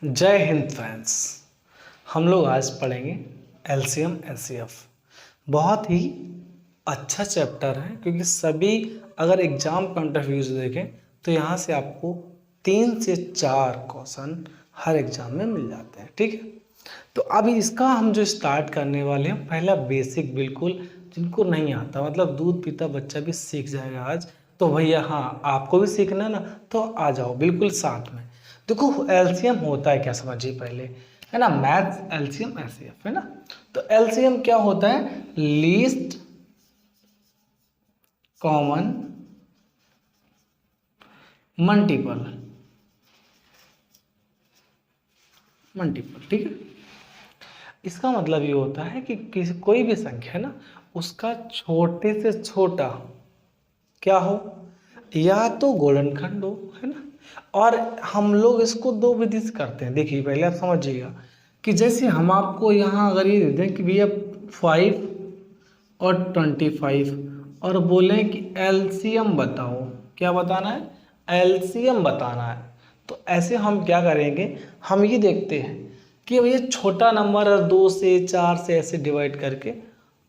जय हिंद फ्रेंड्स। हम लोग आज पढ़ेंगे एलसीएम एचसीएफ। बहुत ही अच्छा चैप्टर है क्योंकि सभी अगर एग्जाम पॉइंट ऑफ व्यू से देखें तो यहाँ से आपको 3 से 4 क्वेश्चन हर एग्जाम में मिल जाते हैं। ठीक है, तो अभी इसका हम जो स्टार्ट करने वाले हैं, पहला बेसिक बिल्कुल जिनको नहीं आता, मतलब दूध पीता बच्चा भी सीख जाएगा आज। तो भैया हाँ, आपको भी सीखना है ना, तो आ जाओ बिल्कुल साथ में। देखो एलसीएम होता है क्या, समझिए पहले, है ना। मैथ्स एलसीएम एचसीएफ है ना। तो एलसीएम क्या होता है? Least common multiple. ठीक है, इसका मतलब ये होता है कि किसी कोई भी संख्या है ना, उसका छोटे से छोटा क्या हो, या तो गुणनखंड हो, है ना। और हम लोग इसको दो विधि से करते हैं। देखिए पहले आप समझिएगा कि जैसे हम आपको यहाँ अगर ये दे दें कि भैया 5 और 25 और बोलें कि एलसीएम बताओ, क्या बताना है? एलसीएम बताना है। तो ऐसे हम क्या करेंगे, हम ये देखते हैं कि भैया छोटा नंबर है 2 से 4 से ऐसे डिवाइड करके,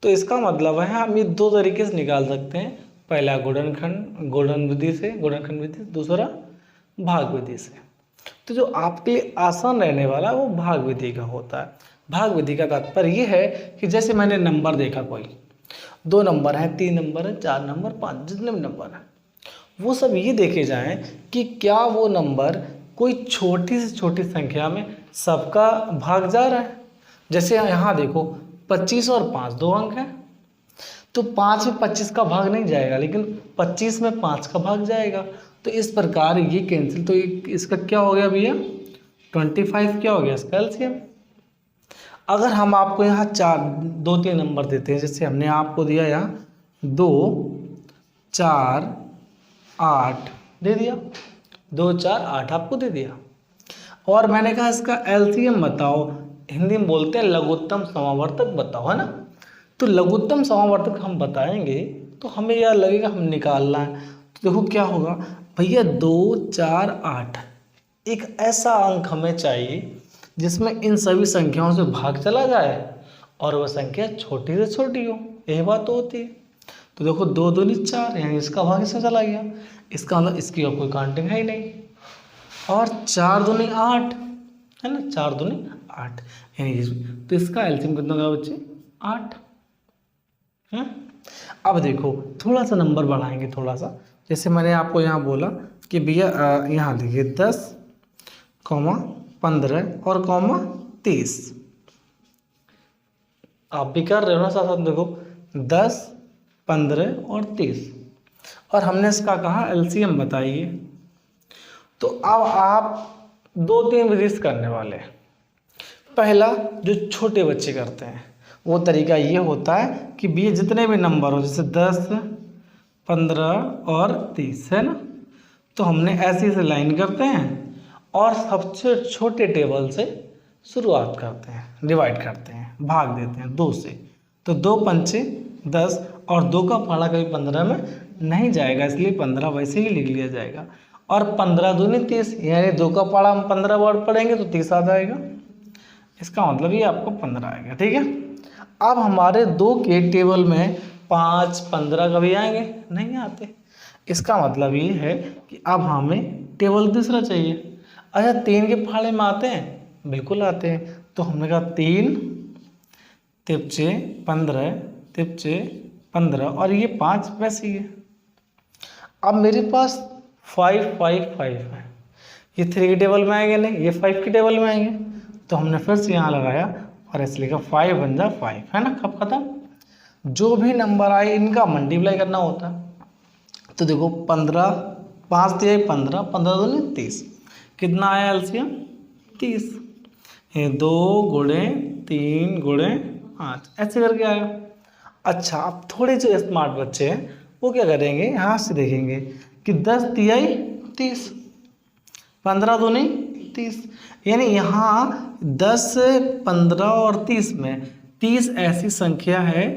तो इसका मतलब है हम ये दो तरीके से निकाल सकते हैं। पहला गुणन विधि से, गुणनखंड विधि, दूसरा भाग विधि से। तो जो आपके लिए आसान रहने वाला है वो भाग विधि का होता है। भाग विधि का तात्पर्य ये है कि जैसे मैंने नंबर देखा, कोई 2 नंबर हैं, 3 नंबर हैं, 4 नंबर, 5, जितने भी नंबर हैं, वो सब ये देखे जाएं कि क्या वो नंबर कोई छोटी से छोटी संख्या में सबका भाग जा रहा है। जैसे यहाँ देखो 25 और 5 2 अंक हैं, तो 5 में 25 का भाग नहीं जाएगा, लेकिन 25 में 5 का भाग जाएगा। तो इस प्रकार ये कैंसिल, तो इसका क्या हो गया भैया? 25 क्या हो गया इसका एलसीएम। अगर हम आपको यहाँ 2-3 नंबर देते हैं, जैसे हमने आपको दिया यहाँ 2 4 8 दे दिया, 2 4 8 आपको दे दिया, और मैंने कहा इसका एलसीएम बताओ। हिंदी में बोलते हैं लघुत्तम समावर्तक बताओ, है ना। तो लघुत्तम समावर्तक हम बताएंगे तो हमें यह लगेगा हम निकालना है। तो देखो क्या होगा भैया, 2 4 8 एक ऐसा अंक हमें चाहिए जिसमें इन सभी संख्याओं से भाग चला जाए और वह संख्या छोटी से छोटी हो, यही बात तो होती है। तो देखो 2 दूनी 4, यानी इसका भाग इसमें चला गया, इसका मतलब इसकी और कोई काउंटिंग है ही नहीं। और 4 दूनी 8 है ना, 4 दूनी 8, यानी तो इसका एलसीएम कितना होगा बच्चे? 8। अब देखो थोड़ा सा नंबर बढ़ाएंगे, थोड़ा सा, जैसे मैंने आपको यहाँ बोला कि भैया यहाँ देखिए 10, 15 और 30। आप भी कर रहे हो ना साथ साथ, देखो 10, 15 और 30, और हमने इसका कहा एलसीएम बताइए। तो अब आप 2-3 विधि से करने वाले हैं। पहला जो छोटे बच्चे करते हैं वो तरीका ये होता है कि भैया जितने भी नंबर हो, जैसे 10, 15 और 30 है ना, तो हमने ऐसे ऐसे लाइन करते हैं और सबसे छोटे टेबल से शुरुआत करते हैं, डिवाइड करते हैं, भाग देते हैं 2 से। तो 2 पंचे 10 और 2 का पहाड़ा कभी 15 में नहीं जाएगा, इसलिए 15 वैसे ही लिख लिया जाएगा। और 15 दूनी 30, यानी 2 का पहाड़ा हम 15 बार पढ़ेंगे तो 30 आ जाएगा। इसका मतलब ये आपको 15 आएगा। ठीक है, अब हमारे 2 के टेबल में 5, 15 कभी आएंगे? नहीं आते। इसका मतलब ये है कि अब हमें टेबल दूसरा चाहिए। अच्छा 3 के फाड़े में आते हैं? बिल्कुल आते हैं। तो हमने कहा 3 तिपचे 15, तिपचे 15, और ये 5 वैसे ही है। अब मेरे पास 5 5 5 है, ये 3 के टेबल में आएंगे नहीं, ये 5 के टेबल में आएंगे। तो हमने फिर से यहाँ लगाया और इसलिए का 5 बन जा 5, है ना। कब खत्म? जो भी नंबर आए इनका मल्टीप्लाई करना होता है। तो देखो 15, 5 दिए 15, 15 दूनी 30, कितना आया एलसीएम? 30। 2 गुणे 3 गुणे 5 ऐसे करके आया। अच्छा अब थोड़े जो स्मार्ट बच्चे हैं वो क्या करेंगे, यहाँ से देखेंगे कि 10 तिहाई 30, 15 दूनी 30, यानी यहाँ 10, 15 और 30 में 30 ऐसी संख्या है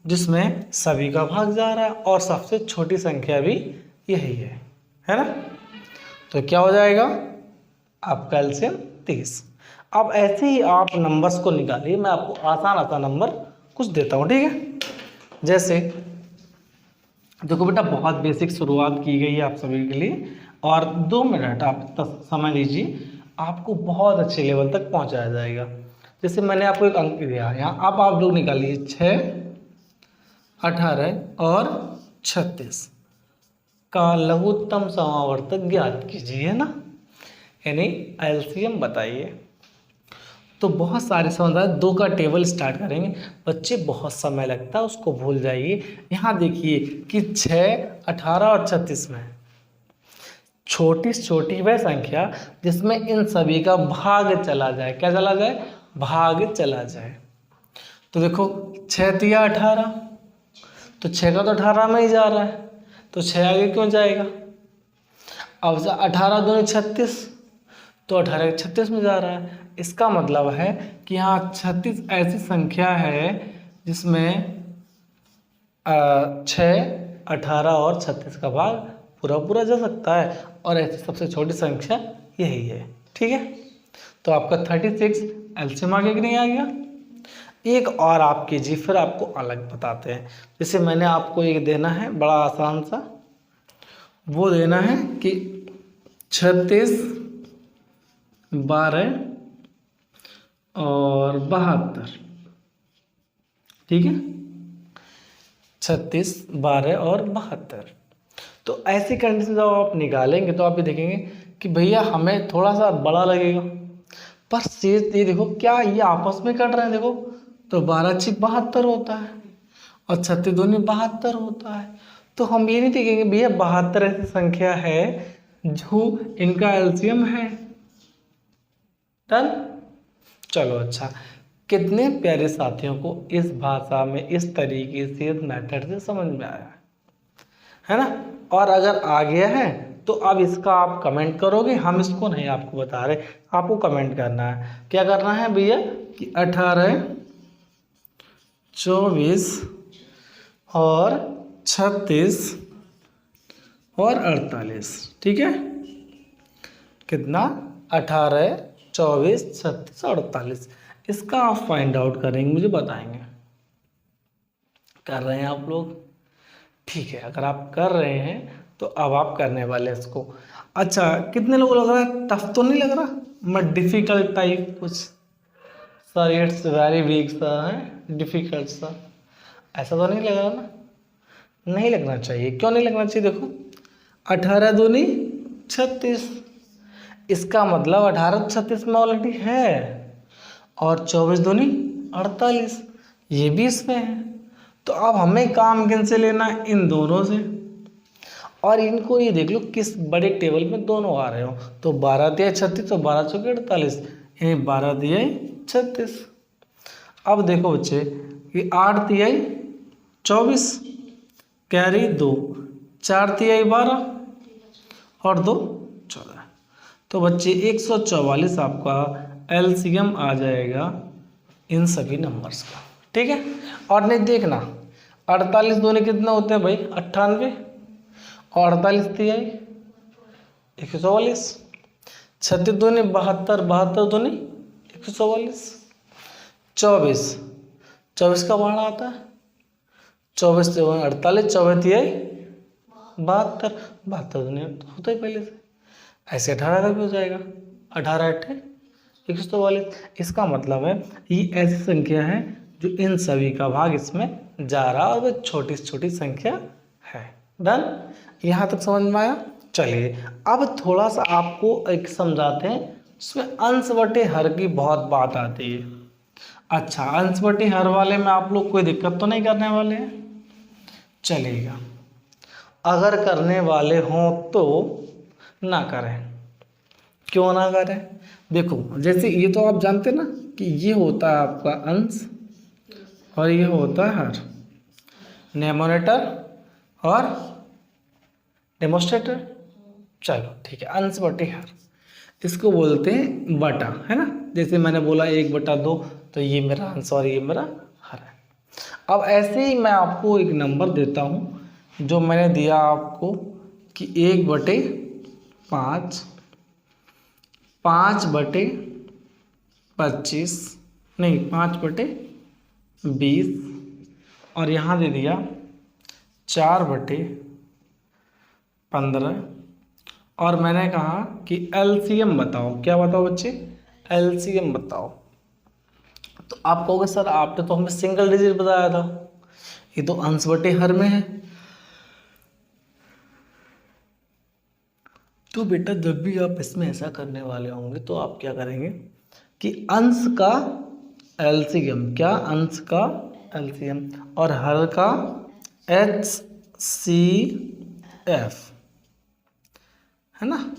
जिसमें सभी का भाग जा रहा है और सबसे छोटी संख्या भी यही है ना। तो क्या हो जाएगा? आपका एलसीएम 30। अब ऐसे ही आप नंबर्स को निकालिए, मैं आपको आसान आसान नंबर कुछ देता हूँ, ठीक है। जैसे देखो बेटा, बहुत बेसिक शुरुआत की गई है आप सभी के लिए, और 2 मिनट आप समय लीजिए, आपको बहुत अच्छे लेवल तक पहुंचाया जाएगा। जैसे मैंने आपको एक अंक दिया यहाँ, अब आप लोग निकालिए 6, 18 और 36 का लघुत्तम समावर्तक ज्ञात कीजिए, है ना, यानी एलसीएम बताइए। तो बहुत सारे समुदाय 2 का टेबल स्टार्ट करेंगे, बच्चे बहुत समय लगता है, उसको भूल जाइए। यहाँ देखिए कि 6, 18 और 36 में छोटी से छोटी वह संख्या जिसमें इन सभी का भाग चला जाए। क्या चला जाए? भाग चला जाए। तो देखो 6 तिया 18, तो 6 का तो 18 में ही जा रहा है, तो 6 आगे क्यों जाएगा? अब 18 दूनी 36, तो 18 36 में जा रहा है। इसका मतलब है कि यहाँ 36 ऐसी संख्या है जिसमें 6, 18 और 36 का भाग पूरा पूरा जा सकता है, और ऐसी सबसे छोटी संख्या यही है, ठीक है। तो आपका 36 एलसीएम आगे कि नहीं आ गया। एक और आप कीजिए, फिर आपको अलग बताते हैं। जैसे मैंने आपको एक देना है बड़ा आसान सा, वो देना है कि 36, 12 और 72, ठीक है, 36, 12 और 72। तो ऐसी कंडीशन जब आप निकालेंगे तो आप ये देखेंगे कि भैया हमें थोड़ा सा बड़ा लगेगा, पर शेष ये देखो क्या ये आपस में कट रहे हैं, देखो तो 12 छिक 72 होता है और 36 दूनी 72 होता है। तो हम ये नहीं देखेंगे भैया 72 ऐसी संख्या है जो इनका एलसीएम है। डन। चलो अच्छा, कितने प्यारे साथियों को इस भाषा में इस तरीके से इस मेथड से समझ में आया है ना। और अगर आ गया है तो अब इसका आप कमेंट करोगे, हम इसको नहीं आपको बता रहे, आपको कमेंट करना है। क्या करना है भैया कि 18, 24 और 36 और 48, ठीक है। कितना? 18, 24, 36 और 48। इसका आप फाइंड आउट करेंगे, मुझे बताएंगे। कर रहे हैं आप लोग? ठीक है, अगर आप कर रहे हैं तो अब आप करने वाले इसको। अच्छा, कितने लोग लग रहा है टफ तो नहीं लग रहा, मैं डिफिकल्ट टाइप कुछ? सर इट्स वेरी वीक सा है, डिफिकल्ट सा, ऐसा तो नहीं लग रहा ना? नहीं लगना चाहिए। क्यों नहीं लगना चाहिए? देखो 18 दूनी 36, इसका मतलब 18 36 में ऑलरेडी है, और 24 दूनी 48 ये भी इसमें है। तो अब हमें काम किन से लेना है? इन दोनों से। और इनको ये देख लो किस बड़े टेबल में दोनों आ रहे हो। तो 12 दिया 36, तो 12 चौके 48, यानी 12 दिया 36। अब देखो बच्चे, ये 8 दिया 24, कैरी 2, 4 दिया 12 और 2 14। तो बच्चे 144 आपका एलसीएम आ जाएगा इन सभी नंबर्स का, ठीक है। और नहीं देखना, 48 दूनी कितने होते हैं भाई? 98, और 48 दिया 144, 36 दूनी 72, 72 दूनी 144, 24, 24 का भाड़ा आता है 24 से 48, 24 दिया 72, 72 दूनी होता ही पहले से, ऐसे 18 का भी हो जाएगा, 18 8 144। इसका मतलब है ये ऐसी संख्या है जो इन सभी का भाग इसमें जा रहा है, और वह छोटी से छोटी संख्या है। डन। यहाँ तक समझ में आया? चलिए अब थोड़ा सा आपको एक समझाते हैं, उसमें अंश बटे हर की बहुत बात आती है। अच्छा, अंश बटे हर वाले में आप लोग कोई दिक्कत तो नहीं करने वाले हैं? चलेगा, अगर करने वाले हों तो ना करें। क्यों ना करें? देखो जैसे ये तो आप जानते ना कि ये होता है आपका अंश और ये होता है हर, न्यूमरेटर और डेमोस्ट्रेटर। चलो ठीक है, अंश बटे हर, इसको बोलते हैं बटा, है ना। जैसे मैंने बोला 1/2, तो ये मेरा अंश और ये मेरा हर है। अब ऐसे ही मैं आपको एक नंबर देता हूँ जो मैंने दिया आपको कि 1/5 5/25 नहीं 5/20 और यहाँ दे दिया 4/15 और मैंने कहा कि एलसीएम बताओ। क्या बताओ बच्चे? एलसीएम बताओ। तो आप कहोगे सर आपने तो हमें सिंगल डिजिट बताया था, ये तो अंश बटे हर में है। तो बेटा जब भी आप इसमें ऐसा करने वाले होंगे तो आप क्या करेंगे कि अंश का एलसीएम, क्या अंश का एलसीएम और हर का HCF, है ना।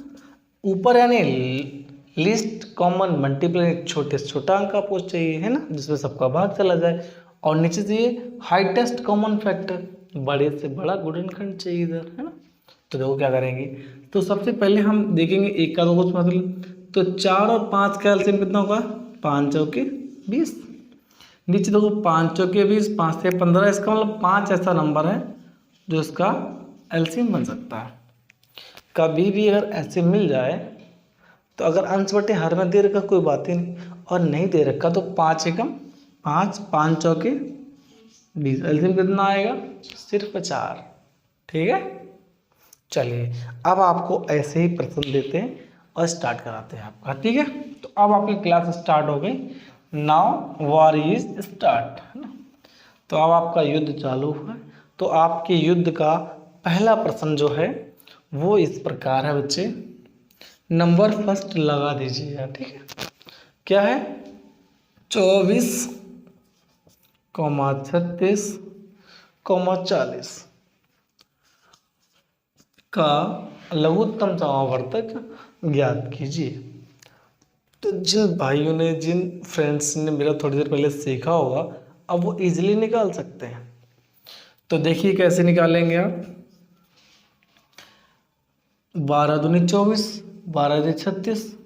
ऊपर यानी लिस्ट कॉमन मल्टीप्लाई, छोटे से छोटा अंक आपको चाहिए, है ना, जिसमें सबका भाग चला जाए। और नीचे चाहिए हाईटेस्ट कॉमन फैक्टर, बड़े से बड़ा गुणनखंड चाहिए इधर, है ना। तो देखो क्या करेंगे, तो सबसे पहले हम देखेंगे एक का दो मतलब, तो 4 और 5 का एलसीएम कितना होगा? 5 चौके 20। नीचे देखो 5 चौके 20, 5 से 15, इसका मतलब 5 ऐसा नंबर है जो इसका एलसीएम बन सकता है। कभी भी अगर ऐसे मिल जाए तो अगर अंश बटे हर में दे रखा कोई बात ही नहीं, और नहीं दे रखा तो 5 एकम 5, 5 चौके 20, एलसीएम कितना आएगा? सिर्फ 4। ठीक है, चलिए अब आपको ऐसे ही प्रश्न देते हैं और स्टार्ट कराते हैं आपका। ठीक है, तो अब आपकी क्लास स्टार्ट हो गई। नाउ वॉर इज स्टार्ट, है ना। तो अब आपका युद्ध चालू हुआ। तो आपके युद्ध का पहला प्रश्न जो है वो इस प्रकार है बच्चे, नंबर फर्स्ट लगा दीजिएगा। ठीक है, क्या है? 24,36,40 का लघुत्तम समावर्तक ज्ञात कीजिए। तो जिन भाइयों ने, जिन फ्रेंड्स ने मेरा थोड़ी देर पहले सीखा होगा, अब वो इजीली निकाल सकते हैं। तो देखिए कैसे निकालेंगे आप। 12 दूनी 24, 12 दूनी 36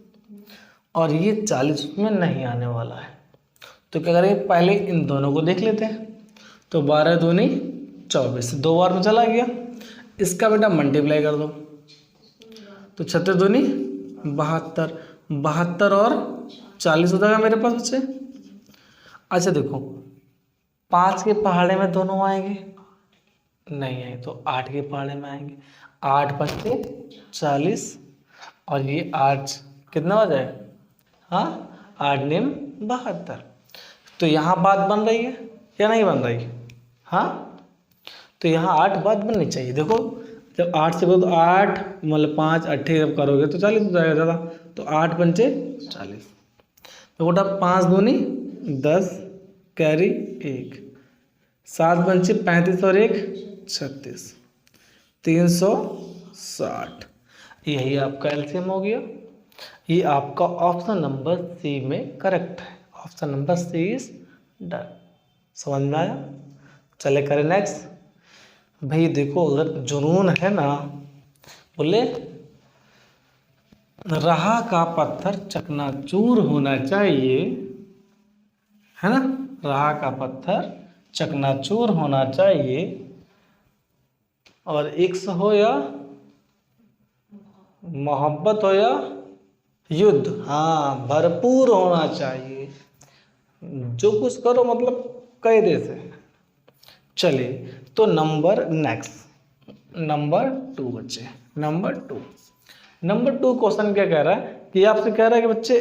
और ये 40 में नहीं आने वाला है। तो क्या करेंगे, पहले इन दोनों को देख लेते हैं। तो 12 दूनी 24 दो बार में चला गया, इसका बेटा मल्टीप्लाई कर दो। तो 36 दूनी 72, 72 और 40 हो जाएगा मेरे पास बच्चे। अच्छा देखो 5 के पहाड़े में दोनों आएंगे, नहीं आए तो 8 के पहाड़े में आएंगे। 8 पत्ते 40 और ये 8 कितना हो जाए? हाँ 8 निम 72। तो यहाँ बात बन रही है या नहीं बन रही? हाँ, तो यहाँ 8 बात बननी चाहिए। देखो जब 8 से बोलो तो 8 मतलब 5 अट्ठे जब करोगे तो 40 हो जाएगा ज़्यादा। तो 8 पंचे 40, तो बेटा 5 दूनी 10 कैरी 1, 7 पंचे 35 और 1 36, 360। यही आपका एलसीएम हो गया। ये आपका ऑप्शन नंबर सी में करेक्ट है। Option number C is done. समझ में आया? चले करें नेक्स्ट। भाई देखो अगर जुनून है ना, बोले रहा का पत्थर चकनाचूर होना चाहिए, है ना, रहा का पत्थर चकनाचूर होना चाहिए और इश्क हो या मोहब्बत हो या युद्ध, हाँ भरपूर होना चाहिए। जो कुछ करो मतलब कायदे से। चलिए तो नंबर नेक्स्ट, नंबर 2 बच्चे, नंबर 2 क्वेश्चन क्या कह रहा है कि आपसे कह रहा है कि बच्चे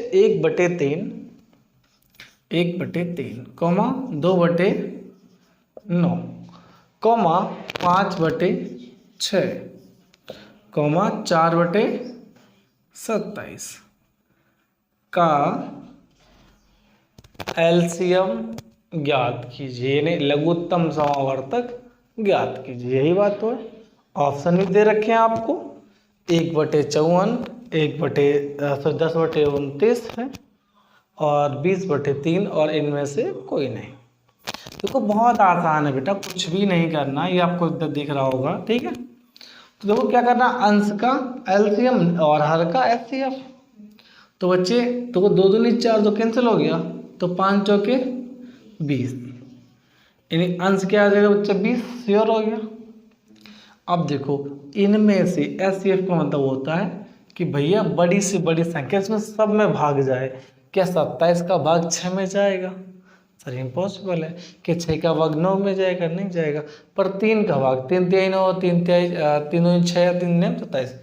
1/3 कॉमा 2/9 कॉमा 5/6 कॉमा 4/27 का एलसीएम ज्ञात कीजिए, यानी लघुत्तम समावर्तक ज्ञात कीजिए। यही बात तो है। ऑप्शन भी दे रखे हैं आपको, 1/54, 10/29 है और 20/3 और इनमें से कोई नहीं। देखो बहुत आसान है बेटा, कुछ भी नहीं करना, ये आपको इधर दिख रहा होगा। ठीक है, तो देखो क्या करना, अंश का एलसीएम और हर का एचसीएफ। तो बच्चे देखो 2 दूनी 4, तो कैंसिल हो गया, तो 5 चौके 20, यानी अंश क्या आ जाएगा बच्चा 20, श्योर हो गया। अब देखो इनमें से एचसीएफ का मतलब होता है कि भैया बड़ी से बड़ी संख्या इसमें सब में भाग जाए। क्या 27 का भाग 6 में जाएगा? सर इम्पॉसिबल है। कि 6 का भाग 9 में जाएगा? नहीं जाएगा। पर 3 का भाग 3 तिहाई 9, 3 तिहाई 3 6 3 9 27,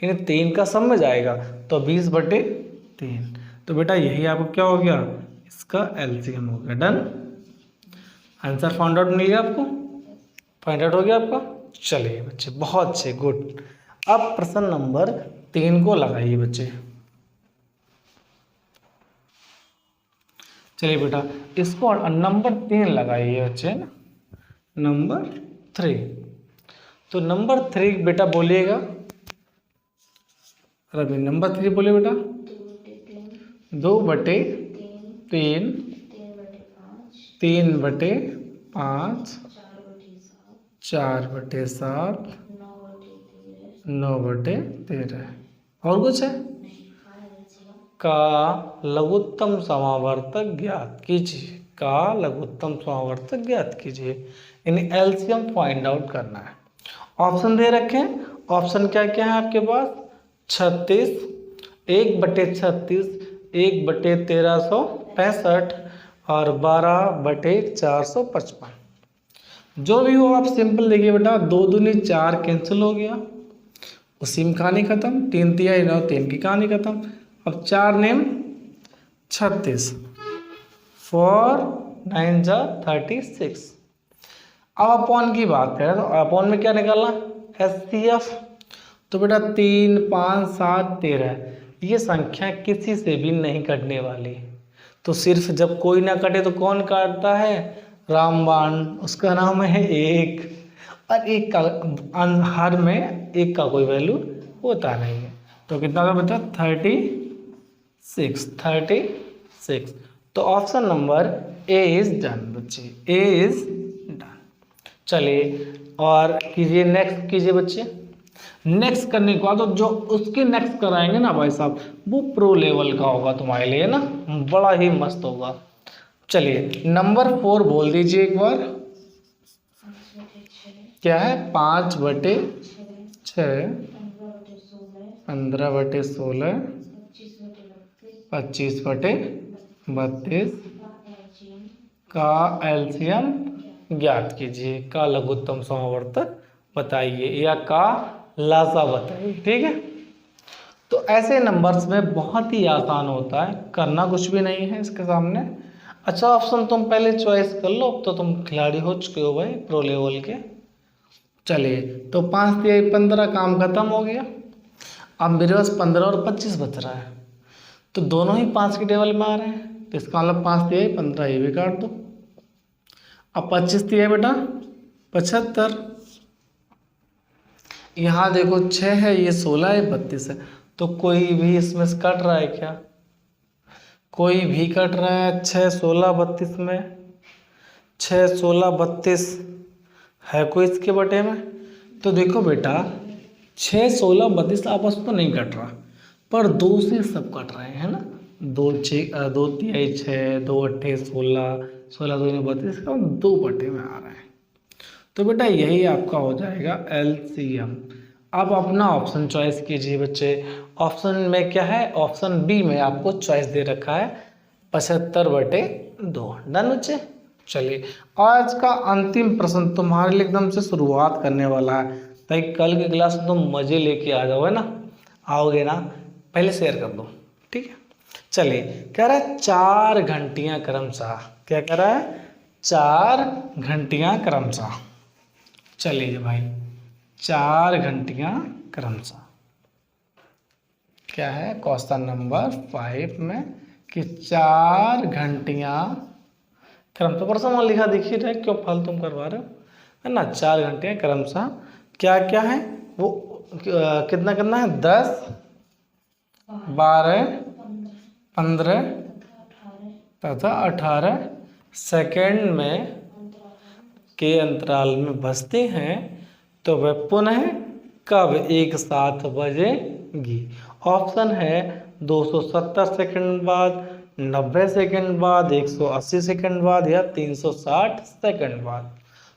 इन 3 का सब में जाएगा तो 20/3। तो बेटा यही आपको क्या हो गया? इसका एलसीएम हो गया। डन। आंसर फाउंड आउट मिल गया आपको? फाइंड आउट हो गया आपका? चलिए बच्चे बहुत अच्छे, गुड। अब प्रश्न नंबर 3 को लगाइए बच्चे। चलिए बेटा इसको नंबर 3 लगाइए बच्चे ना, नंबर 3। तो नंबर 3 बेटा बोलिएगा, रवि नंबर 3 बोलिए बेटा। 2/3, 3/5, 4/7, 9/13। और कुछ है? का लघुत्तम समावर्तक ज्ञात कीजिए। का लघुत्तम समावर्तक ज्ञात कीजिए, यानी एलसीएम फाइंड आउट करना है। ऑप्शन दे रखे हैं। ऑप्शन क्या क्या है आपके पास? 36, 1/36, 1/1365 और 12/455। जो भी हो आप सिंपल देखिए बेटा, 2 दूनी 4 कैंसिल हो गया, उसी में कहानी खत्म। 3 तिहाई 9, 3 की कहानी खत्म। अब 4 नेम 36, 4 9 जा 36। अब अपॉन की बात करें तो अपॉन में क्या निकालना? एचसीएफ। तो बेटा 3 5 7 13 ये संख्या किसी से भी नहीं कटने वाली। तो सिर्फ जब कोई ना कटे तो कौन काटता है? रामबाण, उसका नाम है 1। और 1 का हर में 1 का कोई वैल्यू होता नहीं है। तो कितना का बता? 36। तो option number A is done बच्चे, ए इज डन। चलिए और कीजिए, नेक्स्ट कीजिए बच्चे। नेक्स्ट करने के बाद जो उसके नेक्स्ट कराएंगे ना भाई साहब, वो प्रो लेवल का होगा तुम्हारे लिए ना, बड़ा ही मस्त होगा। चलिए नंबर 4 बोल दीजिए एक बार। क्या है? 5/6, 15/16, 25/32 का एलसीएम ज्ञात कीजिए। का लघुत्तम समावर्तक बताइए या का लासा बताइए। ठीक है, तो ऐसे नंबर्स में बहुत ही आसान होता है, करना कुछ भी नहीं है इसके सामने। अच्छा ऑप्शन तुम पहले चॉइस कर लो, अब तो तुम खिलाड़ी हो चुके हो भाई प्रो लेवल के। चलिए तो 5 तिहाई 15 काम खत्म हो गया। अब मेरे पास 15 और 25 बच रहा है, तो दोनों ही 5 के टेबल में आ रहे हैं, तो इसका मतलब 5 तिहाई 15 ये भी काट दो। अब 25 तिहाई बेटा 75, यहाँ देखो 6 है, ये 16 है, 32 है, तो कोई भी इसमें से कट रहा है क्या? कोई भी कट रहा है? 6 16 32 में 6 16 32 है कोई इसके बटे में? तो देखो बेटा 6 16 32 आपस में तो नहीं कट रहा, पर 2 से सब कट रहे हैं ना। 2 तिहाई 6, 2 अट्ठे 16, 16 2 32 का 2 बटे में आ रहे हैं। तो बेटा यही आपका हो जाएगा एलसीएम। अब अपना ऑप्शन चॉइस कीजिए बच्चे। ऑप्शन में क्या है? ऑप्शन बी में आपको चॉइस दे रखा है 75/2। डन बच्चे। चलिए आज का अंतिम प्रश्न तुम्हारे लिए एकदम से शुरुआत करने वाला है, ताकि कल की क्लास में तुम मजे लेके आ जाओगे ना। आओगे ना? पहले शेयर कर दो, ठीक है। चलिए कह रहा है 4 घंटियां क्रमशः। क्या कह रहा है? 4 घंटियां क्रमशः। चलिए भाई 4 घंटियां क्रमशः क्या है? क्वेश्चन नंबर 5 में कि 4 घंटियां क्रमशः, प्रश्न लिखा दिखी रहे, क्यों फालतू तुम करवा रहे हो, है ना। 4 घंटियां क्रमशः क्या क्या है वो कितना करना है? 10 12 15 तथा 18 सेकेंड में के अंतराल में बजते हैं, तो वह पुनः कब एक साथ बजेगी? ऑप्शन है 270 सेकंड बाद, 90 सेकंड बाद, 180 सेकंड बाद या 360 सेकंड बाद।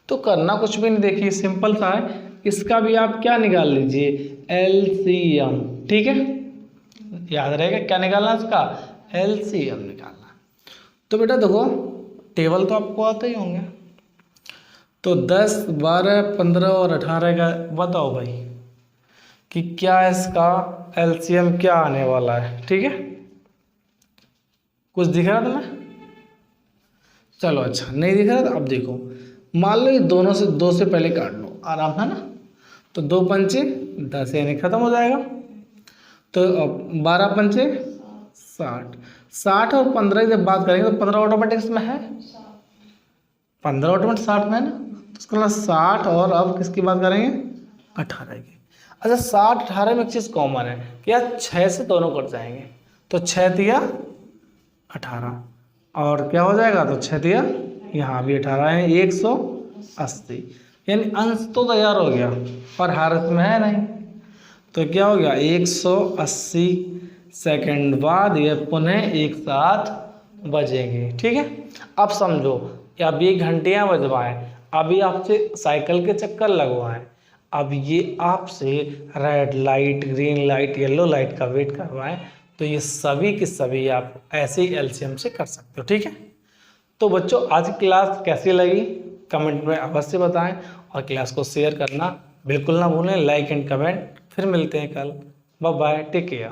तो करना कुछ भी नहीं, देखिए सिंपल सा है, इसका भी आप क्या निकाल लीजिए? एलसीएम। ठीक है, याद रहेगा क्या निकालना इसका, एलसीएम निकालना। तो बेटा देखो टेबल तो आपको आते ही होंगे, तो 10, 12, 15 और 18 का बताओ भाई कि क्या इसका एलसीएम क्या आने वाला है। ठीक है, कुछ दिख रहा तुम्हें? चलो अच्छा, नहीं दिख रहा तो अब देखो, मान लो ये दोनों से 2 से पहले काट लो आराम है ना, तो 2 पंचे 10 यानी खत्म हो जाएगा। तो अब 12 पंचे 60, 60 और 15 की जब बात करेंगे तो 15 ऑटोमेटिक इसमें है, 15 ऑटोमेटिक 60 में है ना, तो इसका मतलब 60 और अब किसकी बात करेंगे, 18 की। अच्छा 60 18 में एक चीज़ कॉमन है कि यार 6 से दोनों कट जाएंगे, तो 6 दिया 18 और क्या हो जाएगा, तो 6 दिया यहाँ भी 18 है, 180, यानी अंश तो तैयार हो गया पर हार इसमें है नहीं, तो क्या हो गया 180 सेकंड बाद ये पुनः एक साथ बजेंगे। ठीक है, अब समझो कि अब ये घंटियाँ बजवाएं, अभी आपसे साइकिल के चक्कर लगवाएं, अब ये आपसे red light, green light, yellow light का वेट करवाएं, तो ये सभी के सभी आप ऐसे ही एलसीएम से कर सकते हो। ठीक है, तो बच्चों आज की क्लास कैसी लगी कमेंट में अवश्य बताएं और क्लास को शेयर करना बिल्कुल ना भूलें, लाइक एंड कमेंट। फिर मिलते हैं कल, बाय बाय, टेक केयर।